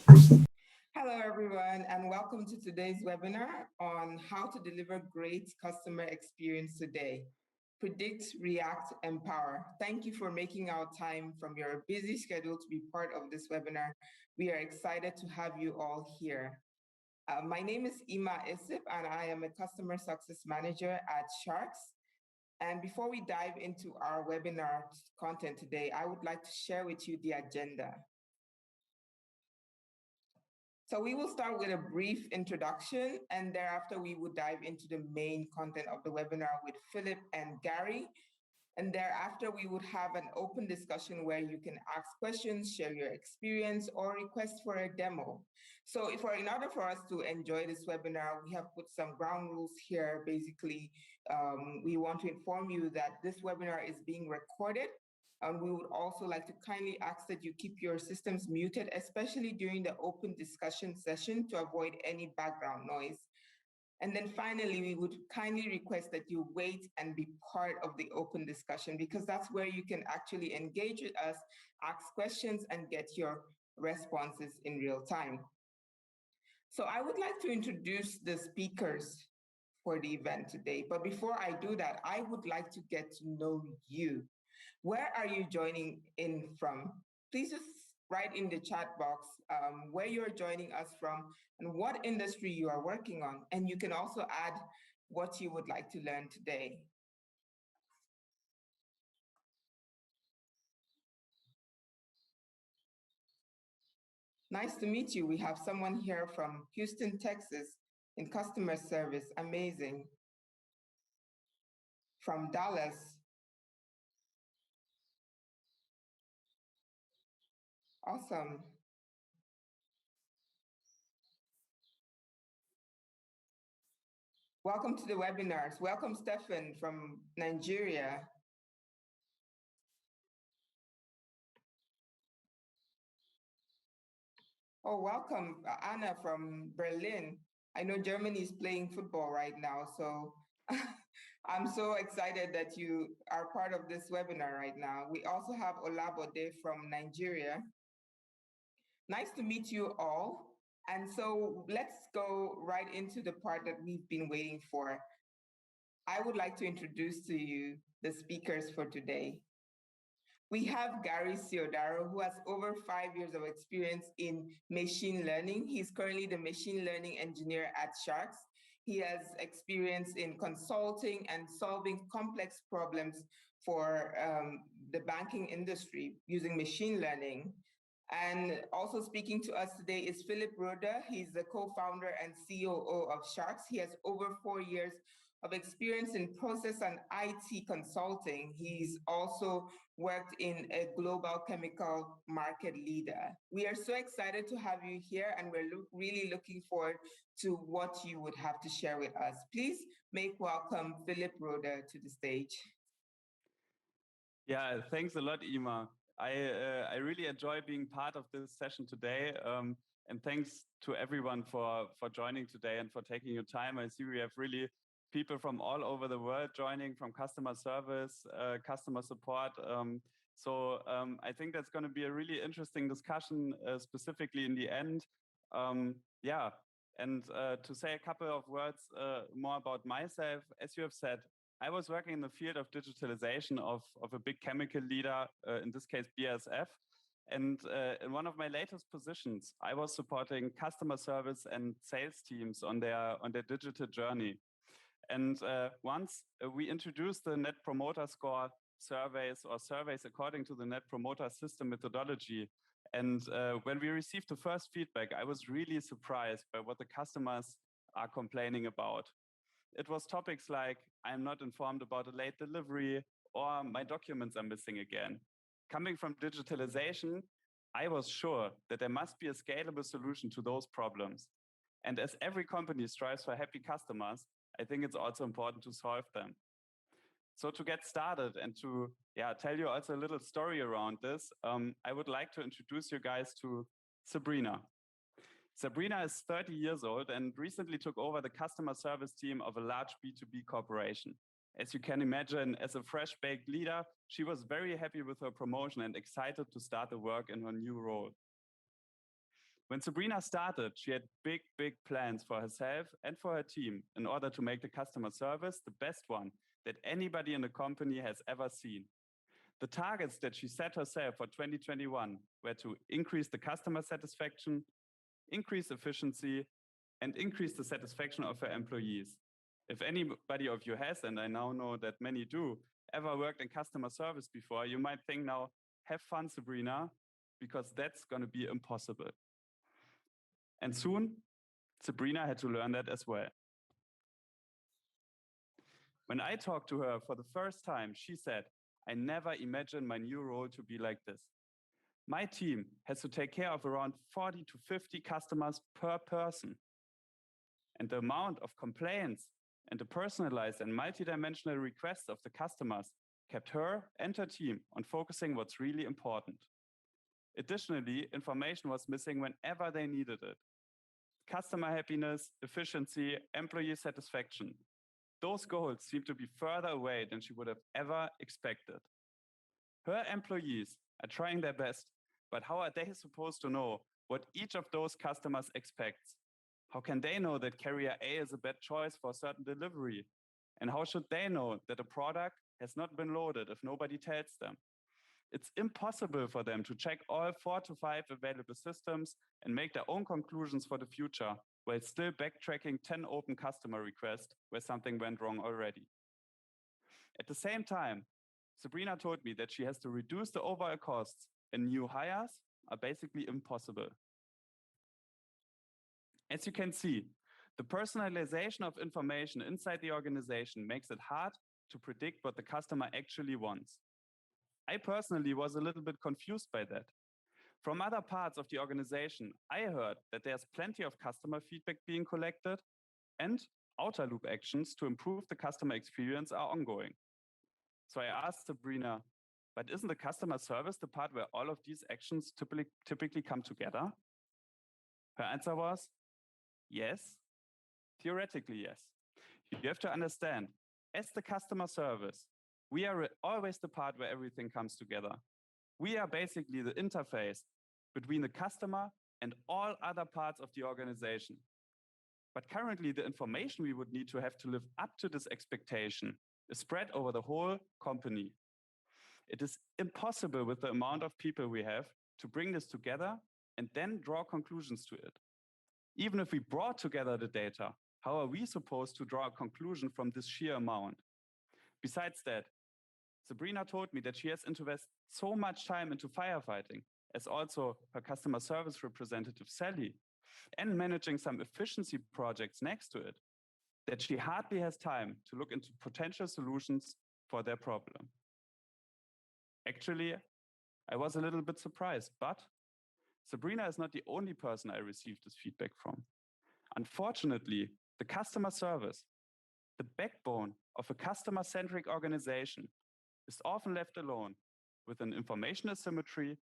Hello, everyone, and welcome to today's webinar on how to deliver great customer experience today. Predict, react, empower. Thank you for making out time from your busy schedule to be part of this webinar. We are excited to have you all here. My name is Ima Isip, and I am a customer success manager at Sharks. And before we dive into our webinar content today, I would like to share with you the agenda. So we will start with a brief introduction, and thereafter we will dive into the main content of the webinar with Philip and Gary. And thereafter we would have an open discussion where you can ask questions, share your experience, or request for a demo. So in order for us to enjoy this webinar, we have put some ground rules here. Basically, we want to inform you that this webinar is being recorded. And we would also like to kindly ask that you keep your systems muted, especially during the open discussion session, to avoid any background noise. And then finally, we would kindly request that you wait and be part of the open discussion, because that's where you can actually engage with us, ask questions, and get your responses in real time. So I would like to introduce the speakers for the event today. But before I do that, I would like to get to know you. Where are you joining in from? Please just write in the chat box where you're joining us from and what industry you are working on. And you can also add what you would like to learn today. Nice to meet you. We have someone here from Houston, Texas in customer service. Amazing. From Dallas. Awesome. Welcome to the webinars. Welcome, Stefan from Nigeria. Oh, welcome, Anna from Berlin. I know Germany is playing football right now, so I'm so excited that you are part of this webinar right now. We also have Olabode from Nigeria. Nice to meet you all. And so let's go right into the part that we've been waiting for. I would like to introduce to you the speakers for today. We have Gary Ciodaro, who has over 5 years of experience in machine learning. He's currently the machine learning engineer at Sharks. He has experience in consulting and solving complex problems for the banking industry using machine learning. And also speaking to us today is Philip Röder. He's the co-founder and COO of Sharks. He has over 4 years of experience in process and IT consulting. He's also worked in a global chemical market leader. We are so excited to have you here, and we're really looking forward to what you would have to share with us. Please make welcome Philip Röder to the stage. Yeah, thanks a lot, Ima. I really enjoy being part of this session today. And thanks to everyone for joining today and for taking your time. I see we have really people from all over the world joining, from customer service, customer support. I think that's going to be a really interesting discussion, specifically in the end. Yeah, and to say a couple of words more about myself, as you have said, I was working in the field of digitalization of a big chemical leader, in this case BASF. And in one of my latest positions, I was supporting customer service and sales teams on their digital journey. And once we introduced the Net Promoter Score surveys according to the Net Promoter System methodology. And when we received the first feedback, I was really surprised by what the customers are complaining about. It was topics like, I'm not informed about a late delivery, or my documents are missing again. Coming from digitalization, I was sure that there must be a scalable solution to those problems. And as every company strives for happy customers, I think it's also important to solve them. So to get started and to tell you also a little story around this, I would like to introduce you guys to Sabrina. Sabrina is 30 years old and recently took over the customer service team of a large B2B corporation. As you can imagine, as a fresh-baked leader, she was very happy with her promotion and excited to start the work in her new role. When Sabrina started, she had big, big plans for herself and for her team in order to make the customer service the best one that anybody in the company has ever seen. The targets that she set herself for 2021 were to increase the customer satisfaction, increase efficiency, and increase the satisfaction of her employees. If anybody of you has, and I now know that many do, ever worked in customer service before, you might think now, have fun, Sabrina, because that's going to be impossible. And soon, Sabrina had to learn that as well. When I talked to her for the first time, she said, I never imagined my new role to be like this. My team has to take care of around 40 to 50 customers per person. And the amount of complaints and the personalized and multidimensional requests of the customers kept her and her team on focusing what's really important. Additionally, information was missing whenever they needed it. Customer happiness, efficiency, employee satisfaction. Those goals seem to be further away than she would have ever expected. Her employees are trying their best, but how are they supposed to know what each of those customers expects? How can they know that carrier A is a bad choice for a certain delivery? And how should they know that a product has not been loaded if nobody tells them? It's impossible for them to check all 4 to 5 available systems and make their own conclusions for the future while still backtracking 10 open customer requests where something went wrong already. At the same time, Sabrina told me that she has to reduce the overall costs and new hires are basically impossible. As you can see, the personalization of information inside the organization makes it hard to predict what the customer actually wants. I personally was a little bit confused by that. From other parts of the organization, I heard that there's plenty of customer feedback being collected and outer loop actions to improve the customer experience are ongoing. So I asked Sabrina, but isn't the customer service the part where all of these actions typically come together? Her answer was, yes, theoretically, yes. You have to understand, as the customer service, we are always the part where everything comes together. We are basically the interface between the customer and all other parts of the organization. But currently, the information we would need to have to live up to this expectation is spread over the whole company. It is impossible with the amount of people we have to bring this together and then draw conclusions to it. Even if we brought together the data, how are we supposed to draw a conclusion from this sheer amount? Besides that, Sabrina told me that she has invested so much time into firefighting, as also her customer service representative, Sally, and managing some efficiency projects next to it, that she hardly has time to look into potential solutions for their problem. Actually, I was a little bit surprised, but Sabrina is not the only person I received this feedback from. Unfortunately, the customer service, the backbone of a customer-centric organization, is often left alone with an information asymmetry,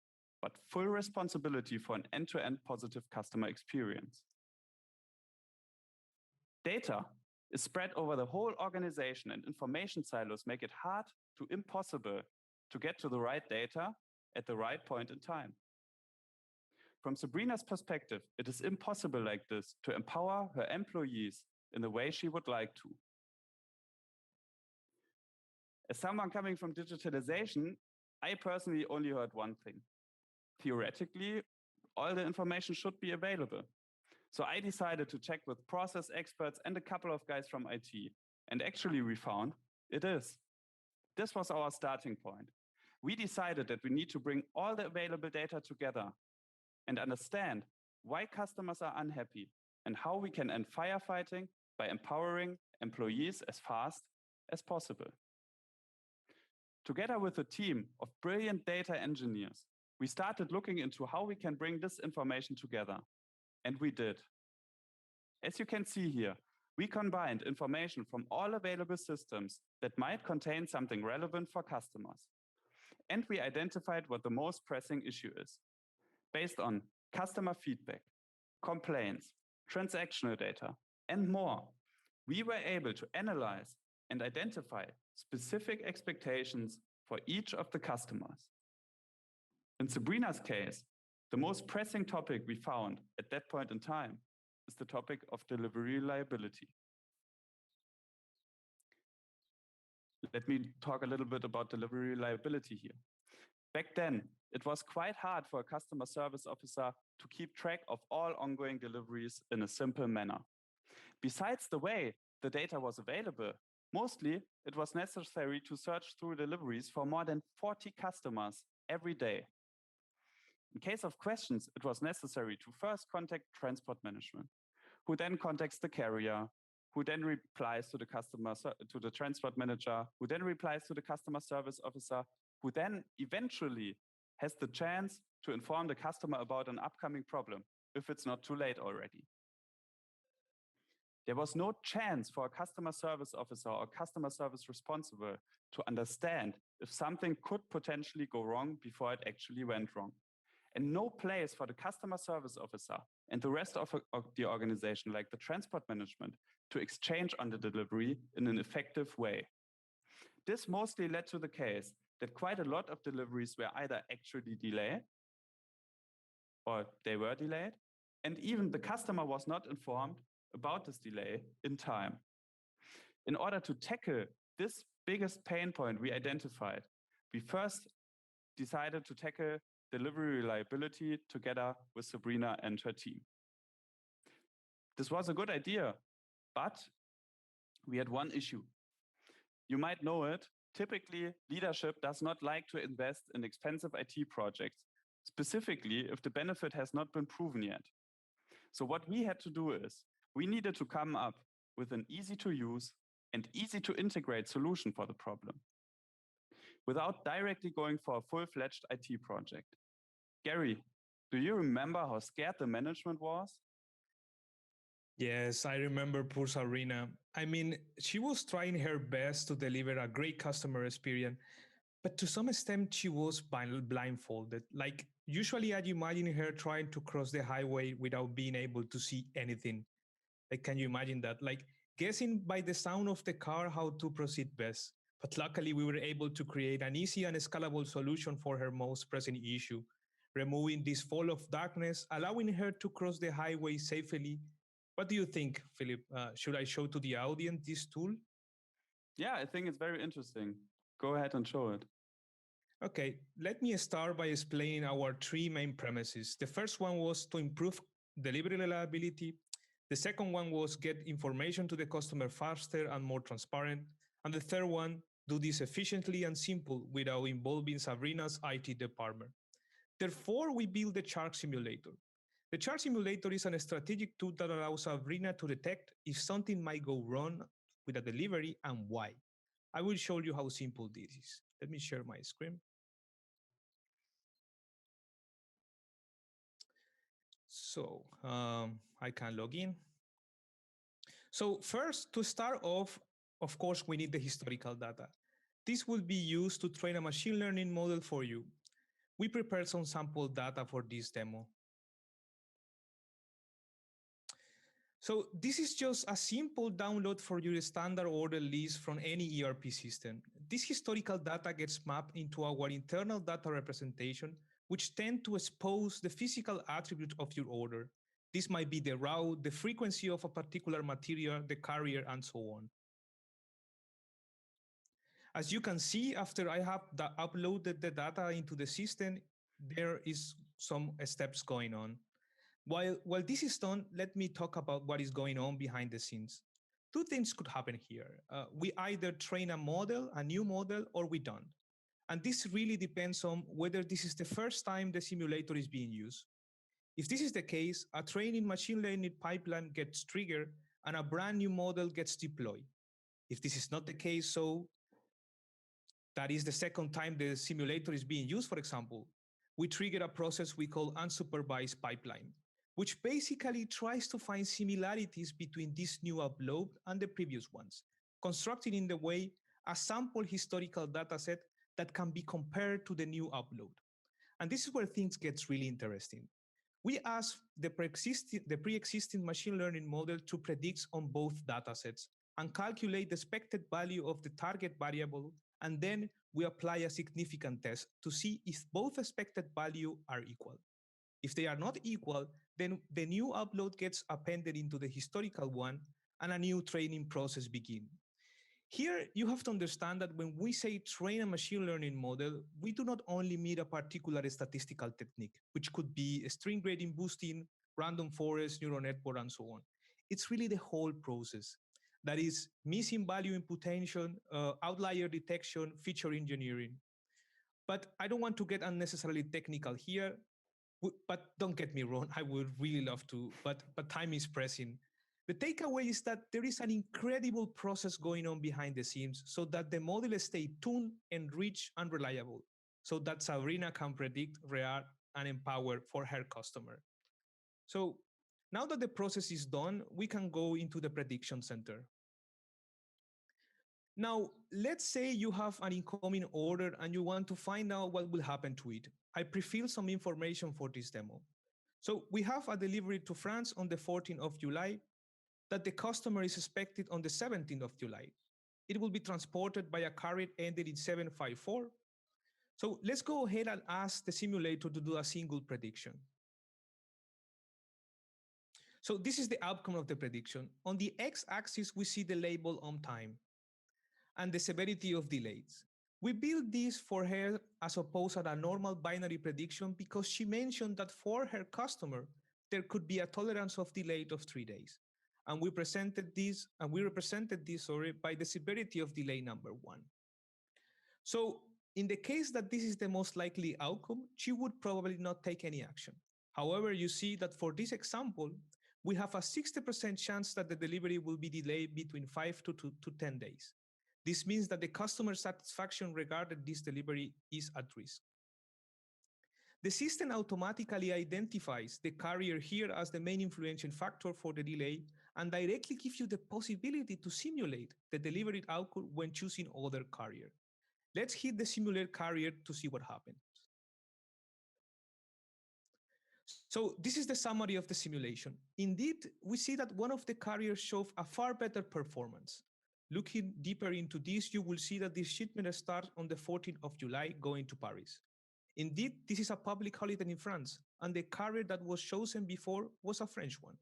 but full responsibility for an end-to-end positive customer experience. Data is spread over the whole organization, and information silos make it hard to impossible to get to the right data at the right point in time. From Sabrina's perspective, it is impossible like this to empower her employees in the way she would like to. As someone coming from digitalization, I personally only heard one thing. Theoretically, all the information should be available. So I decided to check with process experts and a couple of guys from IT. And actually we found it is. This was our starting point. We decided that we need to bring all the available data together and understand why customers are unhappy and how we can end firefighting by empowering employees as fast as possible. Together with a team of brilliant data engineers, we started looking into how we can bring this information together. And we did. As you can see here, we combined information from all available systems that might contain something relevant for customers. And we identified what the most pressing issue is. Based on customer feedback, complaints, transactional data, and more, we were able to analyze and identify specific expectations for each of the customers. In Sabrina's case, The most pressing topic we found at that point in time is the topic of delivery reliability. Let me talk a little bit about delivery reliability here. Back then, it was quite hard for a customer service officer to keep track of all ongoing deliveries in a simple manner. Besides the way the data was available, mostly it was necessary to search through deliveries for more than 40 customers every day. In case of questions, it was necessary to first contact transport management, who then contacts the carrier, who then replies to the transport manager, who then replies to the customer service officer, who then eventually has the chance to inform the customer about an upcoming problem, if it's not too late already. There was no chance for a customer service officer or customer service responsible to understand if something could potentially go wrong before it actually went wrong. And no place for the customer service officer and the rest of the organization, like the transport management, to exchange on the delivery in an effective way. This mostly led to the case that quite a lot of deliveries were either actually delayed or they were delayed, and even the customer was not informed about this delay in time. In order to tackle this biggest pain point we identified, we first decided to tackle delivery reliability together with Sabrina and her team. This was a good idea, but we had one issue. You might know it. Typically, leadership does not like to invest in expensive IT projects, specifically if the benefit has not been proven yet. So what we had to do is we needed to come up with an easy to use and easy to integrate solution for the problem without directly going for a full-fledged IT project. Gary, do you remember how scared the management was? Yes, I remember poor Sabrina. I mean, she was trying her best to deliver a great customer experience, but to some extent, she was blindfolded. Like, usually, I'd imagine her trying to cross the highway without being able to see anything. Like, can you imagine that? Like, guessing by the sound of the car how to proceed best. But luckily, we were able to create an easy and scalable solution for her most pressing issue, removing this fall of darkness, allowing her to cross the highway safely. What do you think, Philip? Should I show to the audience this tool? Yeah, I think it's very interesting. Go ahead and show it. Okay, let me start by explaining our three main premises. The first one was to improve delivery reliability. The second one was get information to the customer faster and more transparent. And the third one, do this efficiently and simple without involving Sabrina's IT department. Therefore, we built the Shark Simulator. The Chart Simulator is a strategic tool that allows Sabrina to detect if something might go wrong with a delivery and why. I will show you how simple this is. Let me share my screen. So I can log in. So first, to start off, of course, we need the historical data. This will be used to train a machine learning model for you. We prepared some sample data for this demo. So this is just a simple download for your standard order list from any ERP system. This historical data gets mapped into our internal data representation, which tend to expose the physical attribute of your order. This might be the route, the frequency of a particular material, the carrier, and so on. As you can see, after I have uploaded the data into the system, there is some steps going on. While this is done, let me talk about what is going on behind the scenes. Two things could happen here. We either train a model, a new model, or we don't. And this really depends on whether this is the first time the simulator is being used. If this is the case, a training machine learning pipeline gets triggered and a brand new model gets deployed. If this is not the case, so that is the second time the simulator is being used, for example, we trigger a process we call unsupervised pipeline, which basically tries to find similarities between this new upload and the previous ones, constructed in the way a sample historical dataset that can be compared to the new upload. And this is where things get really interesting. We ask the pre-existing machine learning model to predict on both datasets and calculate the expected value of the target variable, and then we apply a significant test to see if both expected value are equal. If they are not equal, then the new upload gets appended into the historical one and a new training process begins. Here, you have to understand that when we say train a machine learning model, we do not only mean a particular statistical technique, which could be string gradient boosting, random forest, neural network, and so on. It's really the whole process. That is missing value imputation, outlier detection, feature engineering. But I don't want to get unnecessarily technical here. But don't get me wrong, I would really love to, but time is pressing. The takeaway is that there is an incredible process going on behind the scenes so that the model stay tuned, enriched, and reliable, so that Sabrina can predict, react, and empower for her customer. So now that the process is done, we can go into the prediction center. Now, let's say you have an incoming order and you want to find out what will happen to it. I pre-filled some information for this demo. So we have a delivery to France on the 14th of July that the customer is expected on the 17th of July. It will be transported by a carrier ended in 754. So let's go ahead and ask the simulator to do a single prediction. So this is the outcome of the prediction. On the x-axis, we see the label on time and the severity of delays. We built this for her as opposed to a normal binary prediction because she mentioned that for her customer, there could be a tolerance of delay of 3 days. And we represented this by the severity of delay number 1. So in the case that this is the most likely outcome, she would probably not take any action. However, you see that for this example, we have a 60% chance that the delivery will be delayed between 5 to 10 days. This means that the customer satisfaction regarding this delivery is at risk. The system automatically identifies the carrier here as the main influential factor for the delay and directly gives you the possibility to simulate the delivery outcome when choosing other carrier. Let's hit the simulate carrier to see what happens. So this is the summary of the simulation. Indeed, we see that one of the carriers showed a far better performance. Looking deeper into this, you will see that this shipment starts on the 14th of July going to Paris. Indeed, this is a public holiday in France, and the carrier that was chosen before was a French one.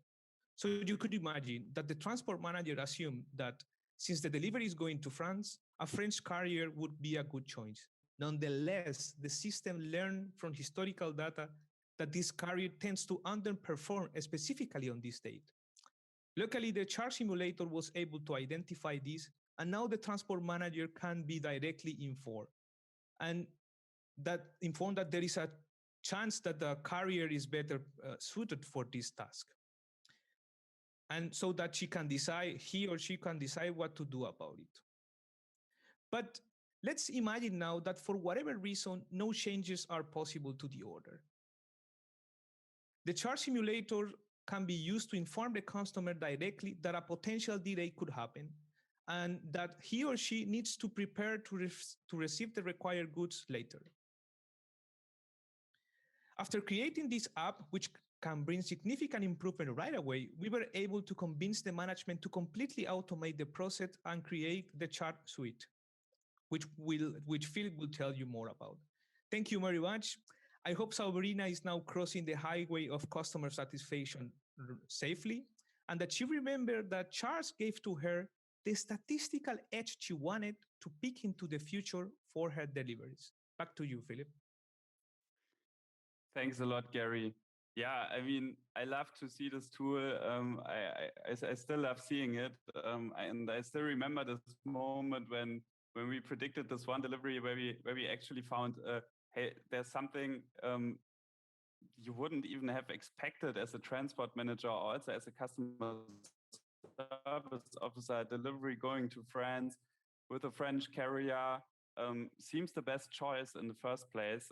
So you could imagine that the transport manager assumed that since the delivery is going to France, a French carrier would be a good choice. Nonetheless, the system learned from historical data that this carrier tends to underperform specifically on this date. Luckily, the chart simulator was able to identify this, and now the transport manager can be directly informed. And that informed that there is a chance that the carrier is better suited for this task. And so that he or she can decide what to do about it. But let's imagine now that for whatever reason, no changes are possible to the order. The chart simulator can be used to inform the customer directly that a potential delay could happen and that he or she needs to prepare to receive the required goods later. After creating this app, which can bring significant improvement right away, we were able to convince the management to completely automate the process and create the chart suite, which Philip will tell you more about. Thank you very much. I hope Sabrina is now crossing the highway of customer satisfaction safely, and that she remembered that charts gave to her the statistical edge she wanted to peek into the future for her deliveries. Back to you, Philip. Thanks a lot, Gary. Yeah, I mean, I love to see this tool. I still love seeing it, and I still remember this moment when we predicted this one delivery where we actually found, hey, there's something you wouldn't even have expected as a transport manager or also as a customer service officer. Delivery going to France with a French carrier seems the best choice in the first place,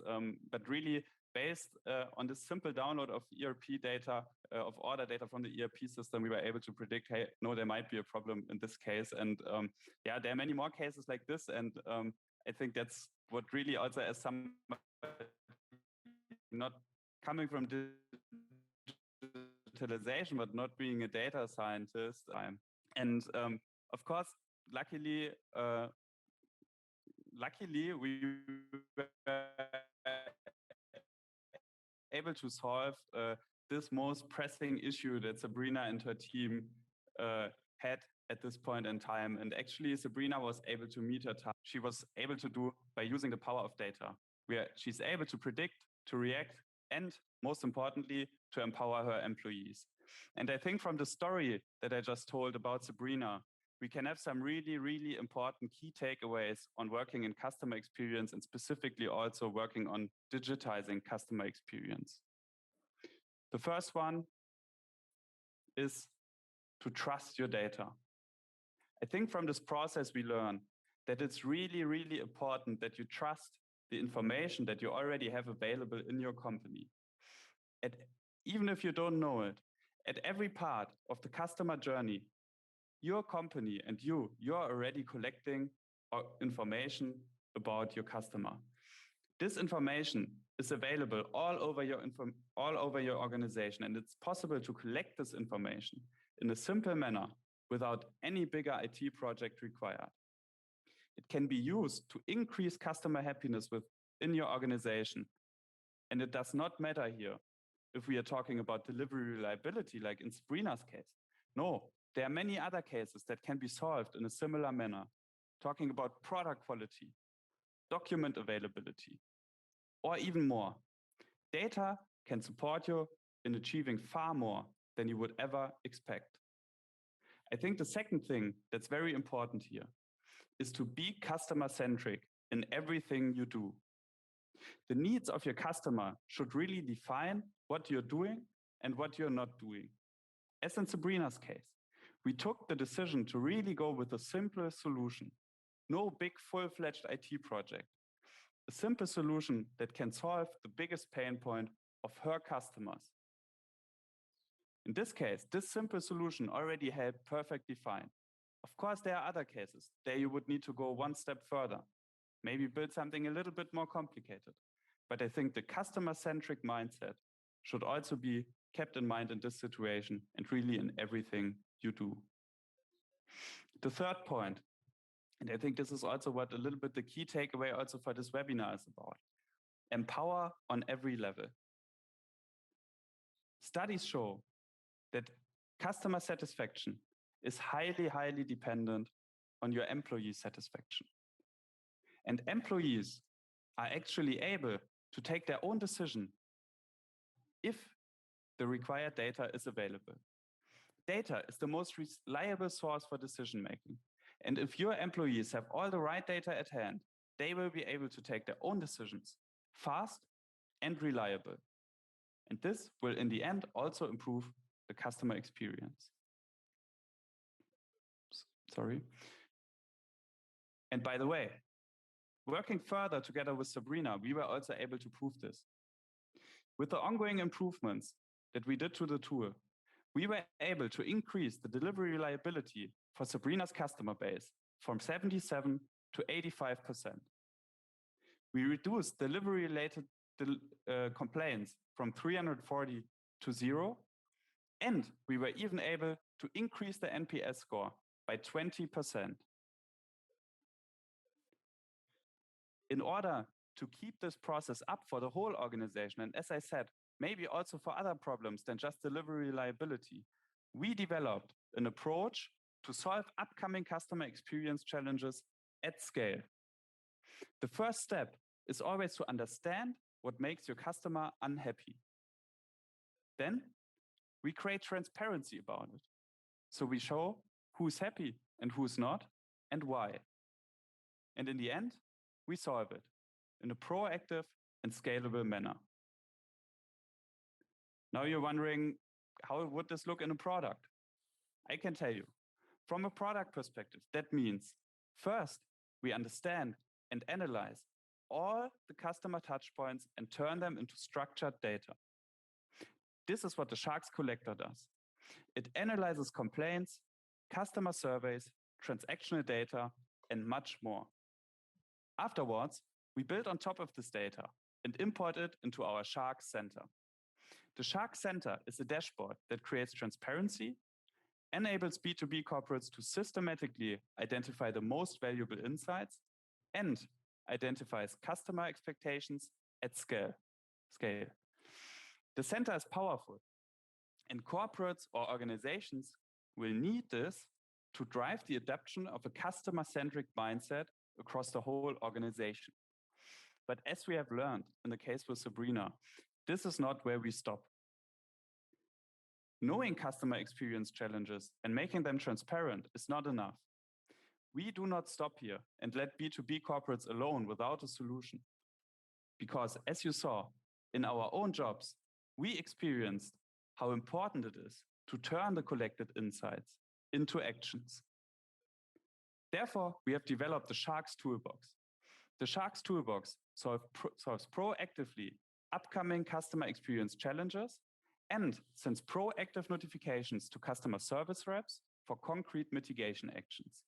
but really based on this simple download of ERP data, of order data from the ERP system, we were able to predict, hey, no, there might be a problem in this case. And yeah, there are many more cases like this. And I think that's what really also, as some not coming from digitalization, but not being a data scientist. And of course, luckily, we were able to solve this most pressing issue that Sabrina and her team had at this point in time. And actually, Sabrina was able to meet her task. She was able to do by using the power of data, where she's able to predict, to react, and most importantly, to empower her employees. And I think from the story that I just told about Sabrina, we can have some really, really important key takeaways on working in customer experience and specifically also working on digitizing customer experience. The first one is to trust your data. I think from this process we learn that it's really, really important that you trust the information that you already have available in your company. Even if you don't know it, at every part of the customer journey, your company and you're already collecting information about your customer. This information is available all over your organization, and it's possible to collect this information in a simple manner without any bigger IT project required. It can be used to increase customer happiness within your organization. And it does not matter here if we are talking about delivery reliability, like in Sabrina's case. No, there are many other cases that can be solved in a similar manner, talking about product quality, document availability, or even more. Data can support you in achieving far more than you would ever expect. I think the second thing that's very important here is to be customer-centric in everything you do. The needs of your customer should really define what you're doing and what you're not doing. As in Sabrina's case, we took the decision to really go with a simple solution. No big full-fledged IT project. A simple solution that can solve the biggest pain point of her customers. In this case, this simple solution already helped perfectly fine. Of course, there are other cases. There you would need to go one step further. Maybe build something a little bit more complicated. But I think the customer-centric mindset should also be kept in mind in this situation and really in everything you do. The third point, and I think this is also what a little bit the key takeaway also for this webinar is about. Empower on every level. Studies show that customer satisfaction is highly, highly dependent on your employee satisfaction. And employees are actually able to take their own decision if the required data is available. Data is the most reliable source for decision making. And if your employees have all the right data at hand, they will be able to take their own decisions fast and reliable. And this will in the end also improve the customer experience. Sorry. And by the way, working further together with Sabrina, we were also able to prove this. With the ongoing improvements that we did to the tool, we were able to increase the delivery reliability for Sabrina's customer base from 77 to 85%. We reduced delivery-related complaints from 340 to 0, and we were even able to increase the NPS score by 20%. In order to keep this process up for the whole organization, and as I said, maybe also for other problems than just delivery reliability, we developed an approach to solve upcoming customer experience challenges at scale. The first step is always to understand what makes your customer unhappy. Then we create transparency about it. So we show who's happy and who's not and why. And in the end, we solve it in a proactive and scalable manner. Now you're wondering, how would this look in a product? I can tell you, from a product perspective, that means first, we understand and analyze all the customer touchpoints and turn them into structured data. This is what the Sharks Collector does. It analyzes complaints, customer surveys, transactional data, and much more. Afterwards, we build on top of this data and import it into our Shark Center. The Shark Center is a dashboard that creates transparency, enables B2B corporates to systematically identify the most valuable insights, and identifies customer expectations at scale. The center is powerful, and corporates or organizations will need this to drive the adoption of a customer-centric mindset across the whole organization. But as we have learned in the case with Sabrina, this is not where we stop. Knowing customer experience challenges and making them transparent is not enough. We do not stop here and let B2B corporates alone without a solution. Because as you saw, in our own jobs, we experienced how important it is to turn the collected insights into actions. Therefore, we have developed the Sharks Toolbox. The Sharks Toolbox solves proactively upcoming customer experience challenges and sends proactive notifications to customer service reps for concrete mitigation actions.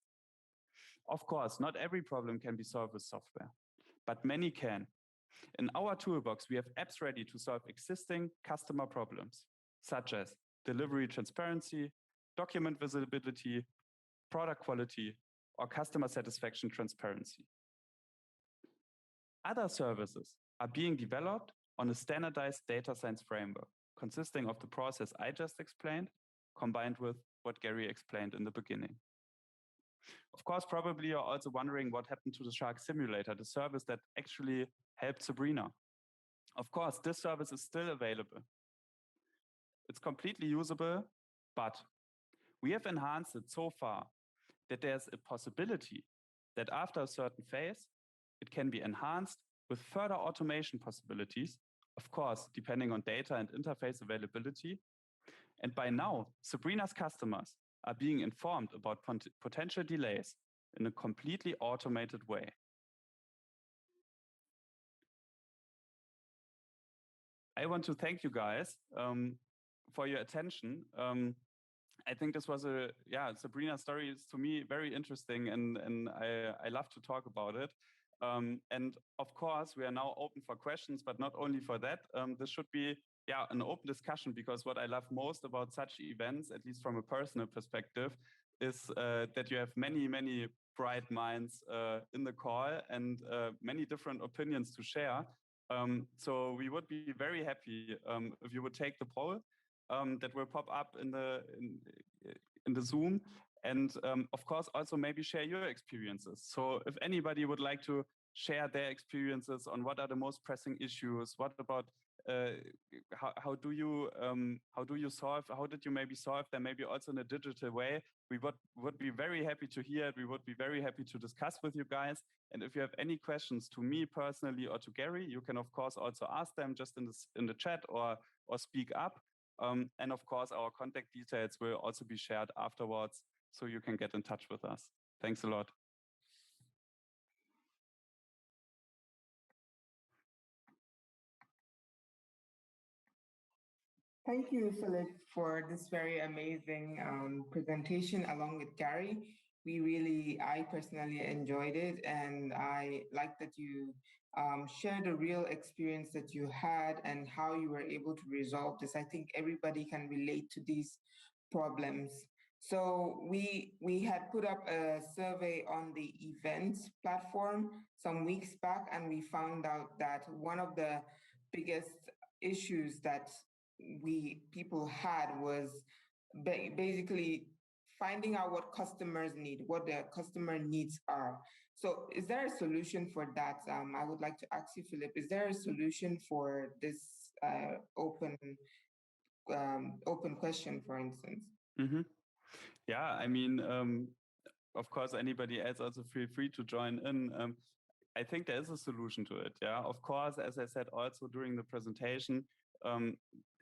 Of course, not every problem can be solved with software, but many can. In our toolbox, we have apps ready to solve existing customer problems, such as delivery transparency, document visibility, product quality, or customer satisfaction transparency. Other services are being developed on a standardized data science framework, consisting of the process I just explained, combined with what Gary explained in the beginning. Of course, probably you're also wondering what happened to the Shark Simulator, the service that actually helped Sabrina. Of course, this service is still available. It's completely usable, but we have enhanced it so far that there's a possibility that after a certain phase, it can be enhanced with further automation possibilities, of course, depending on data and interface availability. And by now, Sabrina's customers are being informed about potential delays in a completely automated way. I want to thank you guys for your attention. I think this was Sabrina's story is to me very interesting, and I love to talk about it. And of course, we are now open for questions, but not only for that. This should be an open discussion, because what I love most about such events, at least from a personal perspective, is that you have many, many bright minds in the call and many different opinions to share. So we would be very happy if you would take the poll that will pop up in the Zoom, and of course also maybe share your experiences. So if anybody would like to share their experiences on what are the most pressing issues, what about how did you maybe solve them, maybe also in a digital way, we would be very happy to hear it. We would be very happy to discuss with you guys. And if you have any questions to me personally or to Gary, you can of course also ask them just in the chat or speak up. And of course, our contact details will also be shared afterwards, so you can get in touch with us. Thanks a lot. Thank you, Philip, for this very amazing presentation along with Gary. I personally enjoyed it, and I like that you shared a real experience that you had and how you were able to resolve this. I think everybody can relate to these problems. So we had put up a survey on the events platform some weeks back, and we found out that one of the biggest issues that people had was basically finding out what customers need, what their customer needs are. So is there a solution for that? I would like to ask you, Philip, is there a solution for this open question, for instance? Mm-hmm. Yeah, I mean, of course, anybody else also feel free to join in. I think there is a solution to it. Yeah, of course, as I said also during the presentation,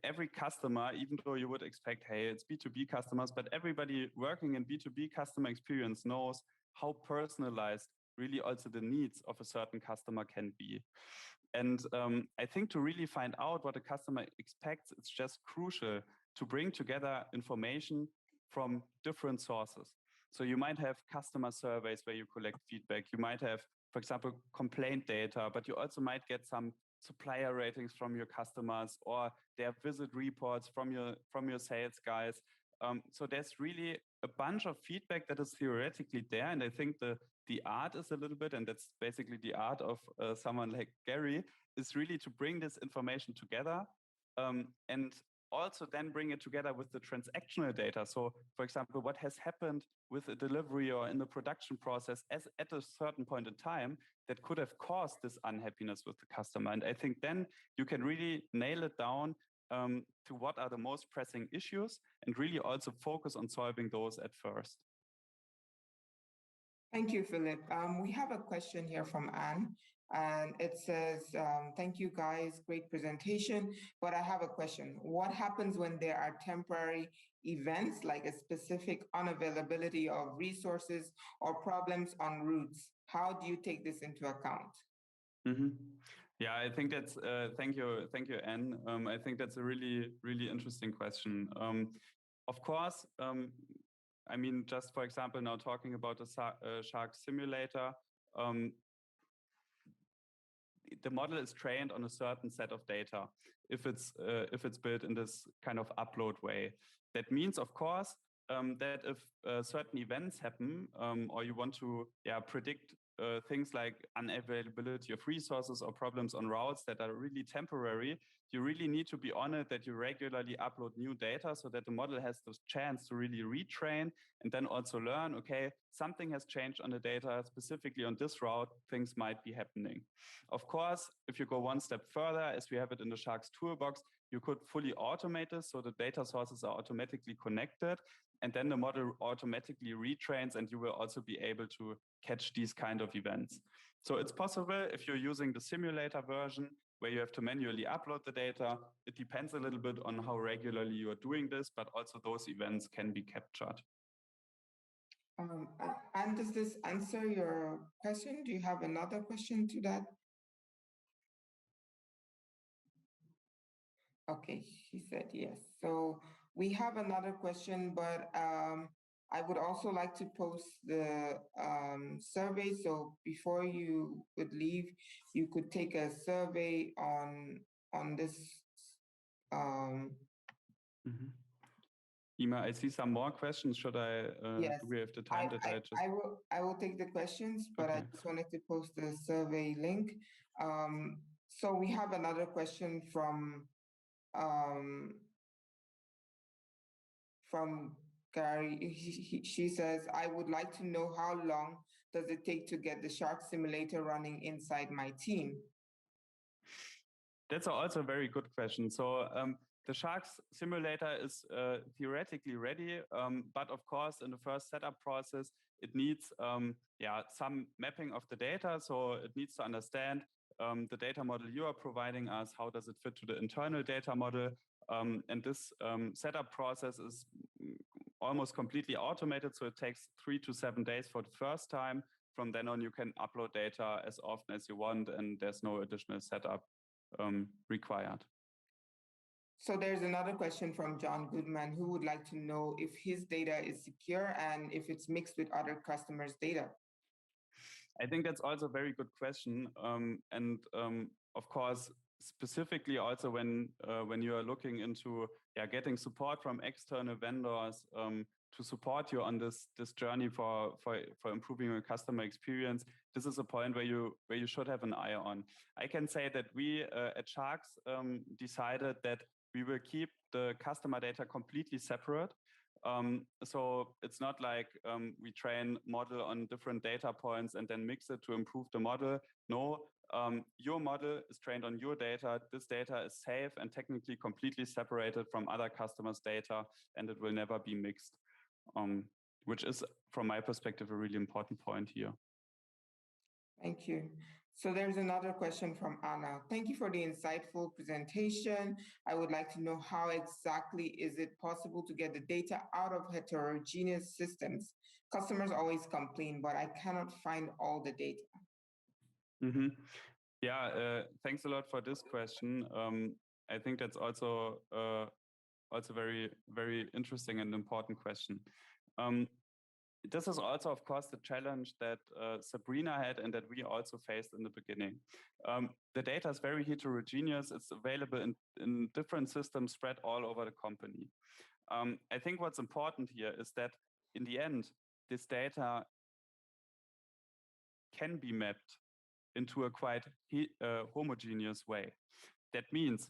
every customer, even though you would expect, hey, it's B2B customers, but everybody working in B2B customer experience knows how personalized really also the needs of a certain customer can be. And I think to really find out what a customer expects, it's just crucial to bring together information from different sources. So you might have customer surveys where you collect feedback. You might have, for example, complaint data, but you also might get some supplier ratings from your customers or their visit reports from your sales guys. So there's really a bunch of feedback that is theoretically there. And I think the art is a little bit, and that's basically the art of someone like Gary, is really to bring this information together and also then bring it together with the transactional data. So, for example, what has happened with a delivery or in the production process at a certain point in time that could have caused this unhappiness with the customer. And I think then you can really nail it down to what are the most pressing issues and really also focus on solving those at first. Thank you, Philip. We have a question here from Anne, and it says, thank you guys, great presentation, but I have a question. What happens when there are temporary events like a specific unavailability of resources or problems on routes? How do you take this into account? Mm-hmm. Yeah, I think that's, thank you, Anne. I think that's a really, really interesting question. Of course, I mean, just for example, now talking about the shark simulator, the model is trained on a certain set of data if it's built in this kind of upload way. That means, of course, that if certain events happen or you want to predict things like unavailability of resources or problems on routes that are really temporary, you really need to be on it that you regularly upload new data so that the model has the chance to really retrain and then also learn, okay, something has changed on the data, specifically on this route, things might be happening. Of course, if you go one step further, as we have it in the Sharks toolbox, you could fully automate this so the data sources are automatically connected and then the model automatically retrains and you will also be able to catch these kind of events. So it's possible if you're using the simulator version where you have to manually upload the data. It depends a little bit on how regularly you are doing this, but also those events can be captured. And does this answer your question? Do you have another question to that? Okay, she said yes. So we have another question, but I would also like to post the survey. So before you would leave, you could take a survey on this. Ima, I see some more questions. Should I? Yes, do we have the time that I just? I will take the questions, but okay. I just wanted to post the survey link. So we have another question from Gary. She says, I would like to know how long does it take to get the Shark simulator running inside my team? That's also a very good question. So the Sharks simulator is theoretically ready, but of course, in the first setup process, it needs some mapping of the data. So it needs to understand the data model you are providing us, how does it fit to the internal data model? And this setup process is almost completely automated. So it takes 3 to 7 days for the first time. From then on, you can upload data as often as you want, and there's no additional setup required. So there's another question from John Goodman, who would like to know if his data is secure and if it's mixed with other customers' data. I think that's also a very good question. Of course, specifically also when you are looking into getting support from external vendors to support you on this journey for improving your customer experience, this is a point where you should have an eye on. I can say that we at Sharks decided that we will keep the customer data completely separate. So it's not like we train model on different data points and then mix it to improve the model. No, your model is trained on your data. This data is safe and technically completely separated from other customers' data, and it will never be mixed, which is, from my perspective, a really important point here. Thank you. So there's another question from Anna. Thank you for the insightful presentation. I would like to know how exactly is it possible to get the data out of heterogeneous systems? Customers always complain, but I cannot find all the data. Mm-hmm. Yeah, thanks a lot for this question. I think that's also very, very interesting and important question. This is also, of course, the challenge that Sabrina had and that we also faced in the beginning. The data is very heterogeneous. It's available in different systems spread all over the company. I think what's important here is that in the end, this data can be mapped into a quite homogeneous way. That means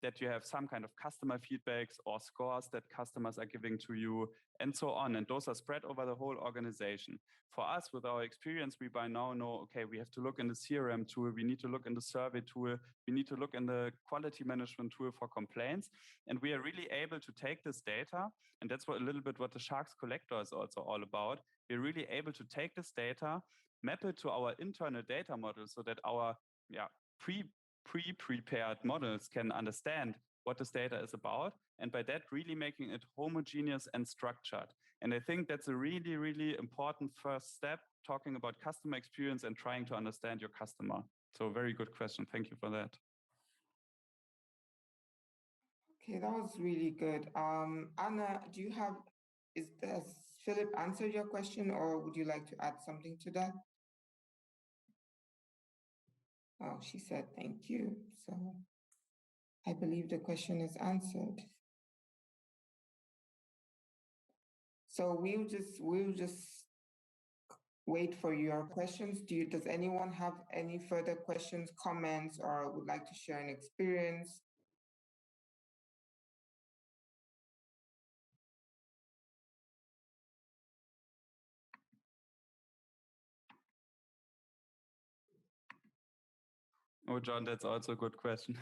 that you have some kind of customer feedbacks or scores that customers are giving to you, and so on. And those are spread over the whole organization. For us, with our experience, we by now know, okay, we have to look in the CRM tool, we need to look in the survey tool, we need to look in the quality management tool for complaints. And we are really able to take this data, and that's what a little bit what the Sharks Collector is also all about. We're really able to take this data, map it to our internal data model so that our pre-prepared models can understand what this data is about, and by that really making it homogeneous and structured. And I think that's a really, really important first step, talking about customer experience and trying to understand your customer. So very good question. Thank you for that. Okay, that was really good. Anna, does Philip answer your question, or would you like to add something to that? Oh, she said thank you. So I believe the question is answered. So we'll just wait for your questions. Does anyone have any further questions, comments, or would like to share an experience? Oh, John, that's also a good question.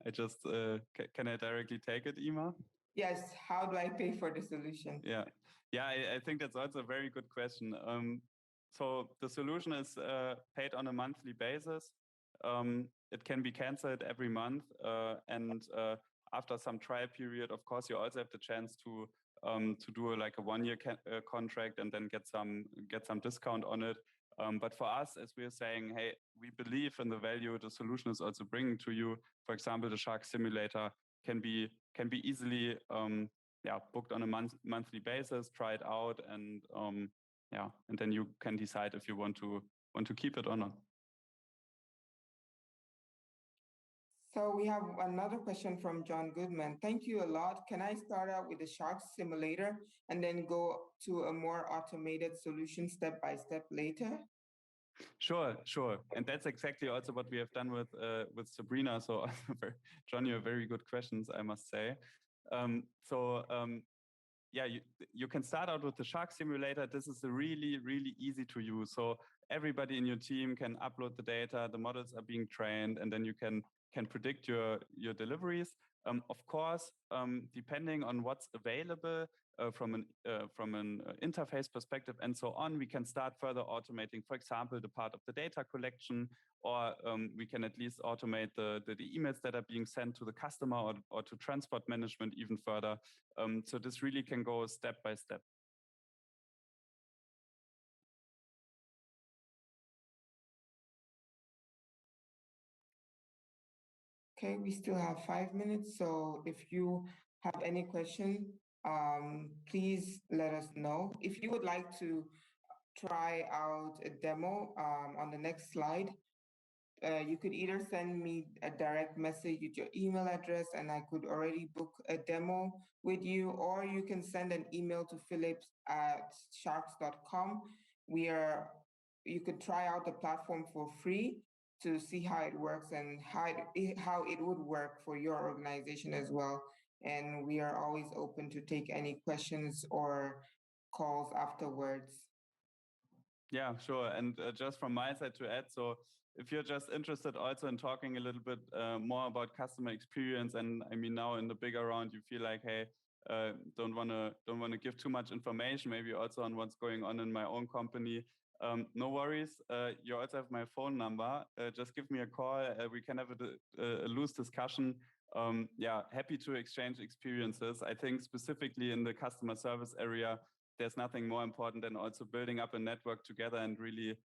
I just, can I directly take it, Ima? Yes, how do I pay for the solution? Yeah, I think that's also a very good question. So the solution is paid on a monthly basis. It can be canceled every month, and after some trial period, of course, you also have the chance to do like a 1-year contract and then get some discount on it. But for us, as we are saying, hey, we believe in the value the solution is also bringing to you. For example, the Shark Simulator can be easily booked on a monthly basis, try it out, and and then you can decide if you want to keep it or not. So we have another question from John Goodman. Thank you a lot. Can I start out with the Shark Simulator and then go to a more automated solution step by step later? Sure. And that's exactly also what we have done with Sabrina. So John, you have very good questions, I must say. You can start out with the Shark Simulator. This is a really, really easy to use. So everybody in your team can upload the data, the models are being trained, and then you can predict your deliveries. Of course, depending on what's available from an interface perspective and so on, we can start further automating, for example, the part of the data collection, or we can at least automate the emails that are being sent to the customer, or to transport management even further. So this really can go step by step. Okay, we still have 5 minutes. So if you have any question, please let us know. If you would like to try out a demo on the next slide, you could either send me a direct message with your email address and I could already book a demo with you, or you can send an email to philips@sharks.com. You could try out the platform for free to see how it works and how it would work for your organization as well. And we are always open to take any questions or calls afterwards. Yeah, sure. And just from my side to add, so if you're just interested also in talking a little bit more about customer experience, and I mean now in the bigger round, you feel like, hey, don't want to give too much information, maybe also on what's going on in my own company. No worries. You also have my phone number. Just give me a call. We can have a loose discussion. Happy to exchange experiences. I think specifically in the customer service area, there's nothing more important than also building up a network together and really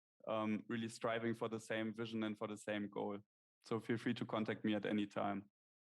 striving for the same vision and for the same goal. So feel free to contact me at any time.